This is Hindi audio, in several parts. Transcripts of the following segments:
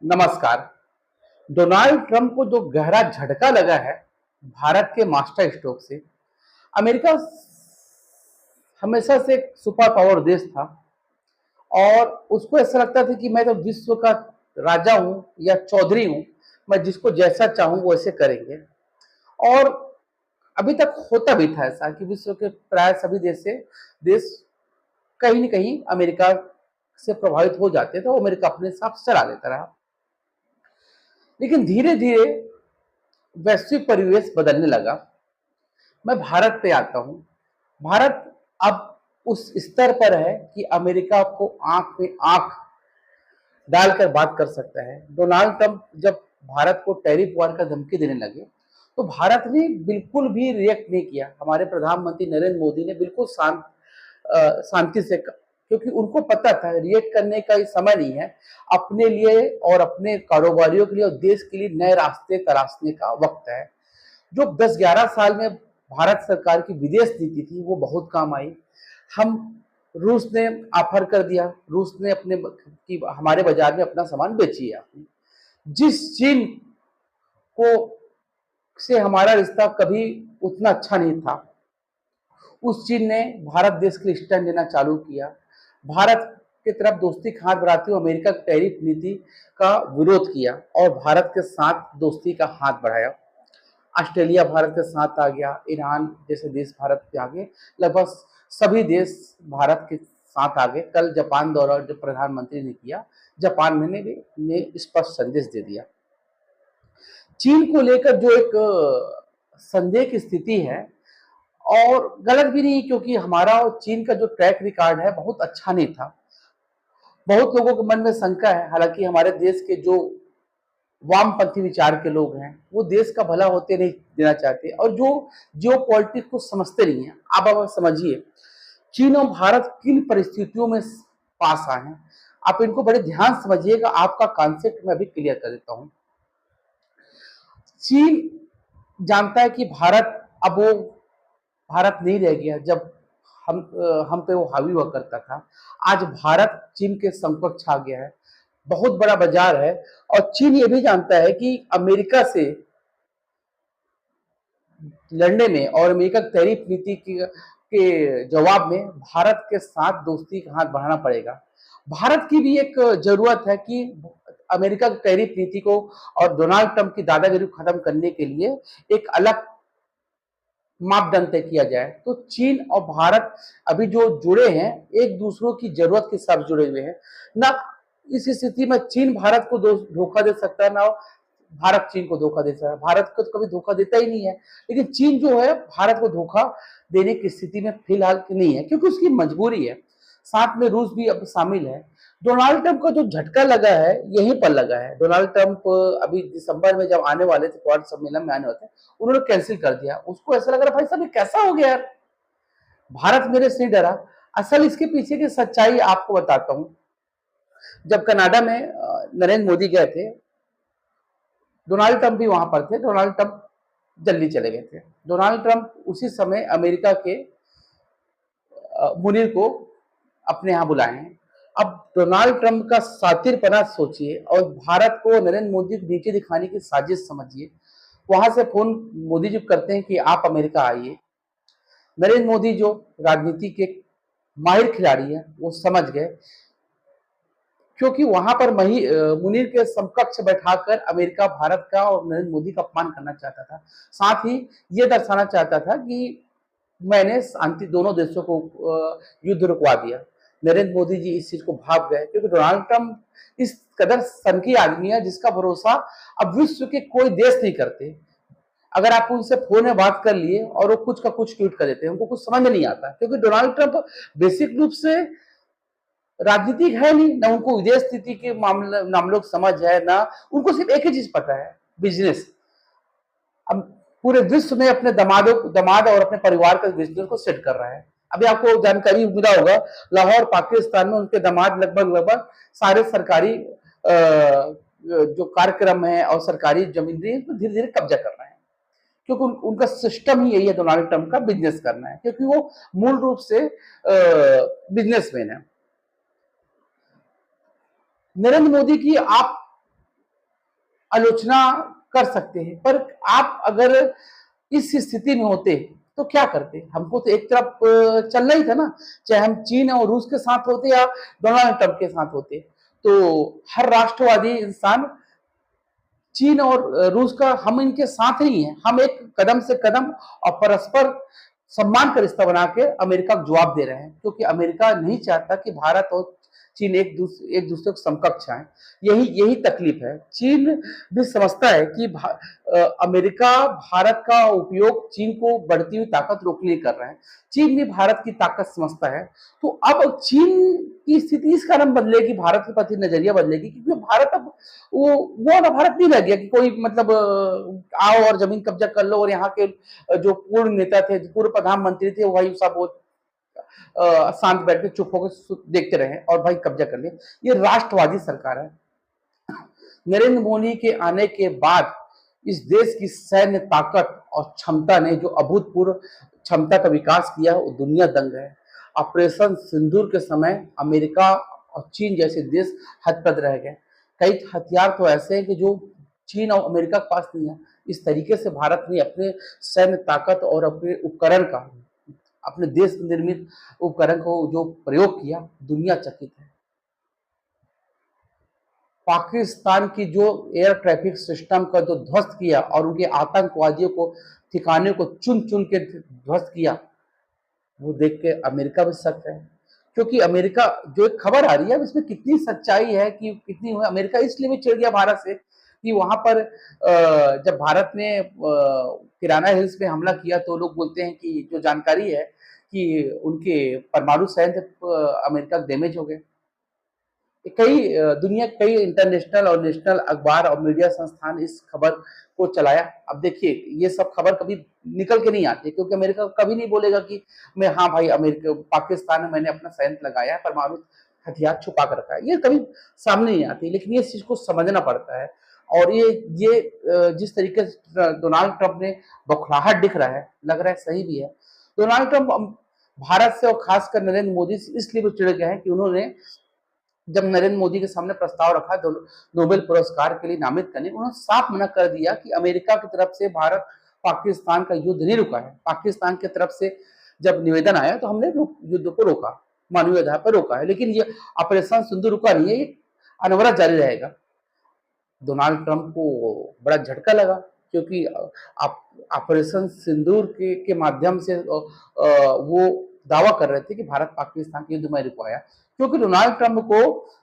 नमस्कार। डोनाल्ड ट्रंप को जो गहरा झटका लगा है भारत के मास्टर स्ट्रोक से। अमेरिका हमेशा से एक सुपर पावर देश था और उसको ऐसा लगता था कि मैं तो विश्व का राजा हूं या चौधरी हूं, मैं जिसको जैसा चाहूं वैसे करेंगे। और अभी तक होता भी था ऐसा कि विश्व के प्राय सभी देश कहीं न कहीं अमेरिका से प्रभावित हो जाते थे और अमेरिका अपने हिसाब से चला लेता रहा। लेकिन धीरे धीरे वैश्विक परिवेश बदलने लगा। मैं भारत पे आता हूँ। भारत अब उस स्तर पर है कि अमेरिका को आंख में आंख डालकर बात कर सकता है। डोनाल्ड ट्रंप जब भारत को टैरिफ वार का धमकी देने लगे तो भारत ने बिल्कुल भी रिएक्ट नहीं किया। हमारे प्रधानमंत्री नरेंद्र मोदी ने बिल्कुल शांति से, क्योंकि उनको पता था रिएक्ट करने का ये समय नहीं है। अपने लिए और अपने कारोबारियों के लिए और देश के लिए नए रास्ते तलाशने का वक्त है। जो 10-11 साल में भारत सरकार की विदेश नीति थी वो बहुत काम आई। हम रूस ने ऑफर कर दिया, रूस ने अपने की हमारे बाजार में अपना सामान बेची है। जिस चीन को से हमारा रिश्ता कभी उतना अच्छा नहीं था, उस चीन ने भारत देश के लिए स्टैंड लेना चालू किया। भारत की तरफ दोस्ती का हाथ बढ़ाते हुए अमेरिका की टैरिफ नीति का विरोध किया और भारत के साथ दोस्ती का हाथ बढ़ाया। ऑस्ट्रेलिया भारत के साथ आ गया, ईरान जैसे देश भारत के आगे, लगभग सभी देश भारत के साथ आ गए। कल जापान दौरा जो प्रधानमंत्री ने किया, जापान में ने स्पष्ट संदेश दे दिया। चीन को लेकर जो एक संदेह की स्थिति है, और गलत भी नहीं, क्योंकि हमारा और चीन का जो ट्रैक रिकॉर्ड है बहुत अच्छा नहीं था। बहुत लोगों के मन में शंका है, हालांकि हमारे देश के जो वामपंथी विचार के लोग हैं वो देश का भला होते नहीं देना चाहते और जो जियो पॉलिटिक्स को समझते नहीं है। आप समझिए चीन और भारत किन परिस्थितियों में पास आए हैं, आप इनको बड़े ध्यान समझिएगा। आपका कॉन्सेप्ट मैं अभी क्लियर कर देता हूं। चीन जानता है कि भारत अब वो भारत नहीं रह गया जब हम पे वो हावी हुआ करता था। आज भारत चीन के समकक्ष आ गया है, बहुत बड़ा बाजार है। और चीन ये भी जानता है कि अमेरिका से लड़ने में और अमेरिका की टैरिफ नीति के जवाब में भारत के साथ दोस्ती का हाथ बढ़ाना पड़ेगा। भारत की भी एक जरूरत है कि अमेरिका की टैरिफ नीति को और डोनाल्ड ट्रंप की दादागिरी को खत्म करने के लिए एक अलग मापदंड तय किया जाए। तो चीन और भारत अभी जो जुड़े हैं एक दूसरों की जरूरत के साथ जुड़े हुए हैं ना। इस स्थिति में चीन भारत को धोखा दे सकता है, ना भारत चीन को धोखा दे सकता है। भारत को तो कभी धोखा देता ही नहीं है, लेकिन चीन जो है भारत को धोखा देने की स्थिति में फिलहाल नहीं है, क्योंकि उसकी मजबूरी है। साथ में रूस भी अब शामिल है। डोनाल्ड ट्रंप का जो झटका लगा है यहीं पर लगा है। डोनाल्ड ट्रंप अभी दिसंबर में जब आने वाले थे, क्वाड सम्मेलन में आने वाले थे, उन्होंने कैंसिल कर दिया। उसको ऐसा लग रहा भाई साहब ये कैसा हो गया यार, भारत मेरे से नहीं डरा। असल इसके पीछे की सच्चाई आपको बताता हूं। जब कनाडा में नरेंद्र मोदी गए थे, डोनाल्ड ट्रंप भी वहां पर थे। डोनाल्ड ट्रंप जल्दी चले गए थे। डोनाल्ड ट्रंप उसी समय अमेरिका के मुनीर को अपने यहां बुलाए हैं। अब डोनाल्ड ट्रंप का सातिरपना सोचिए और भारत को नरेंद्र मोदी को नीचे दिखाने की साजिश समझिए। वहां से फोन मोदी जी करते हैं कि आप अमेरिका आइए। नरेंद्र मोदी जो राजनीति के माहिर खिलाड़ी है वो समझ गए, क्योंकि वहां पर मुनीर के समकक्ष बैठाकर अमेरिका भारत का और नरेंद्र मोदी का अपमान करना चाहता था। साथ ही ये दर्शाना चाहता था कि मैंने शांति दोनों देशों को युद्ध रुकवा दिया। नरेंद्र मोदी जी इस चीज को भाग गए, क्योंकि डोनाल्ड ट्रंप इस कदर सनकी आदमी है जिसका भरोसा अब विश्व के कोई देश नहीं करते। अगर आप उनसे फोन में बात कर लिए और वो कुछ का कुछ ट्वीट कर देते हैं, उनको कुछ समझ में नहीं आता, क्योंकि डोनाल्ड ट्रंप बेसिक रूप से राजनीतिक है नहीं, ना उनको विदेश नीति के मामलों की समझ है, ना उनको सिर्फ एक ही चीज पता है, बिजनेस। अब पूरे विश्व में अपने दामाद और अपने परिवार का बिजनेस को सेट कर रहा है। अभी आपको जानकारी मिला होगा, लाहौर पाकिस्तान में उनके दामाद लगभग सारे सरकारी जो कार्यक्रम है और सरकारी जमीन धीरे धीरे कब्जा कर रहे हैं, क्योंकि उनका सिस्टम ही यही है डोनाल्ड ट्रंप का, बिजनेस करना है, क्योंकि वो मूल रूप से बिजनेसमैन है। नरेंद्र मोदी की आप आलोचना कर सकते हैं, पर आप अगर इस स्थिति में होते तो क्या करते? हमको तो एक तरफ चलना ही था ना, चाहे हम चीन और रूस के साथ होते या डोनाल्ड ट्रंप के साथ होते। तो हर राष्ट्रवादी इंसान चीन और रूस का, हम इनके साथ ही हैं। हम एक कदम से कदम और परस्पर सम्मान का रिश्ता बना के अमेरिका को जवाब दे रहे हैं, क्योंकि अमेरिका नहीं चाहता कि भारत और चीन एक दूसरे को समकक्ष आए। यही यही तकलीफ है। चीन भी समझता है कि अमेरिका भारत का उपयोग चीन को बढ़ती हुई ताकत रोकने कर रहा है। चीन भी भारत की ताकत समझता है। तो अब चीन की स्थिति इस कारण बदलेगी, भारत के प्रति नजरिया बदलेगी, क्योंकि भारत अब वो ना भारत नहीं रह गया कि कोई मतलब आओ और जमीन कब्जा कर लो, और यहाँ के जो पूर्व नेता थे, पूर्व प्रधानमंत्री थे, वो भाई साहब वो शांत बैठ के चुप होकर देखते रहे और भाई कब्जा कर लिया। ये राष्ट्रवादी सरकार है। नरेंद्र मोदी के आने के बाद इस देश की सैन्य ताकत और क्षमता ने जो अभूतपूर्व क्षमता का विकास किया, वो दुनिया दंग है। ऑपरेशन सिंदूर के समय अमेरिका और चीन जैसे देश हतप्रभ रह गए। कई हथियार तो ऐसे हैं कि जो चीन और अमेरिका के पास नहीं है। इस तरीके से भारत ने अपने सैन्य ताकत और अपने उपकरण का, अपने देश निर्मित उपकरण को जो प्रयोग किया, दुनिया चकित है। पाकिस्तान की जो एयर ट्रैफिक सिस्टम का जो ध्वस्त किया और उनके आतंकवादियों को ठिकाने को चुन चुन के ध्वस्त किया, वो देख के अमेरिका भी शक है। क्योंकि अमेरिका, जो एक खबर आ रही है इसमें कितनी सच्चाई है कि कितनी हुई, अमेरिका इसलिए भी चिढ़ गया भारत से कि वहां पर जब भारत ने किराना हिल्स पे हमला किया, तो लोग बोलते हैं कि जो जानकारी है कि उनके परमाणु संयंत्र अमेरिका डैमेज हो गए। कई दुनिया कई इंटरनेशनल और नेशनल अखबार और मीडिया संस्थान इस खबर को चलाया। अब देखिए, ये सब खबर कभी निकल के नहीं आती, क्योंकि अमेरिका कभी नहीं बोलेगा कि मैं, हाँ भाई अमेरिका पाकिस्तान में मैंने अपना संयंत्र लगाया है, परमाणु हथियार छुपा कर रखा है, ये कभी सामने नहीं आती। लेकिन ये चीज को समझना पड़ता है। और ये जिस तरीके से डोनाल्ड ट्रंप ने बौखलाहट दिख रहा है, लग रहा है सही भी है। डोनाल्ड ट्रंप भारत से और खासकर नरेंद्र मोदी से इसलिए चिढ़ गए हैं कि उन्होंने जब नरेंद्र मोदी के सामने प्रस्ताव रखा नोबेल पुरस्कार के लिए नामित करने, उन्होंने साफ मना कर दिया कि अमेरिका की तरफ से भारत पाकिस्तान का युद्ध नहीं रुका है। पाकिस्तान की तरफ से जब निवेदन आया तो हमने युद्ध को रोका, मानवीय आधार पर रोका है, लेकिन ये ऑपरेशन सिंधु रुका नहीं है, ये अनवरत जारी रहेगा। डोनाल्ड ट्रंप को बड़ा झटका लगा, क्योंकि ऑपरेशन सिंदूर के माध्यम से वो दावा कर रहे थे कि भारत पाकिस्तान के युद्ध में रुकवाया। क्योंकि डोनाल्ड ट्रंप को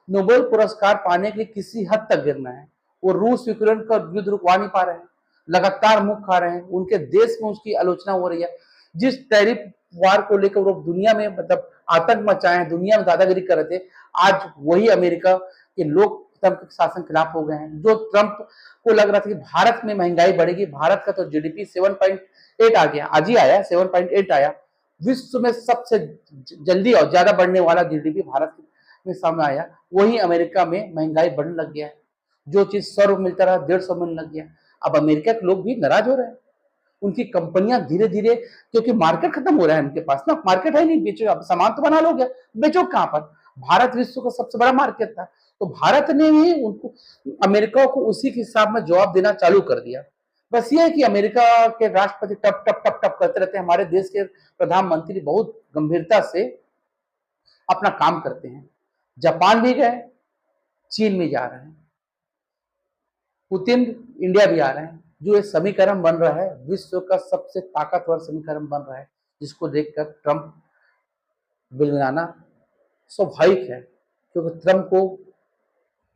नोबेल पुरस्कार पाने के लिए किसी हद तक गिरना है। वो रूस यूक्रेन का युद्ध रुकवा नहीं पा रहे हैं, लगातार मुंह खा रहे हैं, उनके देश में उसकी आलोचना हो रही है। जिस टैरिफ वार को लेकर वो दुनिया में मतलब आतंक मचाए, दुनिया में दादागिरी कर रहे थे, आज वही अमेरिका के लोग ट्रंप के शासन खिलाफ हो गए हैं। जो ट्रंप को लग रहा था कि भारत में महंगाई बढ़ेगी, भारत का तो जीडीपी 7.8 आ गया, आज ही आया 7.8 आया। विश्व में सबसे जल्दी और ज्यादा बढ़ने वाला जीडीपी भारत में सामने आया। वही अमेरिका में महंगाई बढ़ने लग गया है। जो चीज 100 मिलता रहा 150 मिलने लग गया। अब अमेरिका के लोग भी नाराज हो रहे हैं। उनकी कंपनियां धीरे धीरे, क्योंकि मार्केट खत्म हो रहा है उनके पास ना, मार्केट है नहीं, बेचो अब सामान तो बना लोगे, बेचो कहां पर? भारत विश्व का सबसे बड़ा मार्केट था, तो भारत ने भी उनको, अमेरिका को उसी के हिसाब में जवाब देना चालू कर दिया। बस ये है कि अमेरिका के राष्ट्रपति टप टप टप टप करते रहते हैं, हमारे देश के प्रधानमंत्री बहुत गंभीरता से अपना काम करते हैं। जापान भी गए, चीन में जा रहे हैं, पुतिन इंडिया भी आ रहे हैं। जो ये समीकरण बन रहा है, विश्व का सबसे ताकतवर समीकरण बन रहा है, जिसको देखकर ट्रंप बिलगनाना स्वाभाविक है। क्योंकि ट्रंप को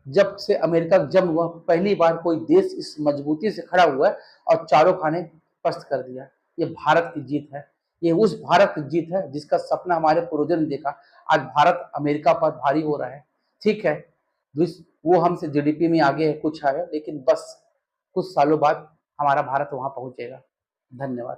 जब से अमेरिका का जन्म हुआ, पहली बार कोई देश इस मजबूती से खड़ा हुआ है और चारों खाने पस्त कर दिया। ये भारत की जीत है, ये उस भारत की जीत है जिसका सपना हमारे पूर्वजों ने देखा। आज भारत अमेरिका पर भारी हो रहा है। ठीक है, वो हमसे जीडीपी में आगे है, कुछ है, लेकिन बस कुछ सालों बाद हमारा भारत वहां पहुंचेगा। धन्यवाद।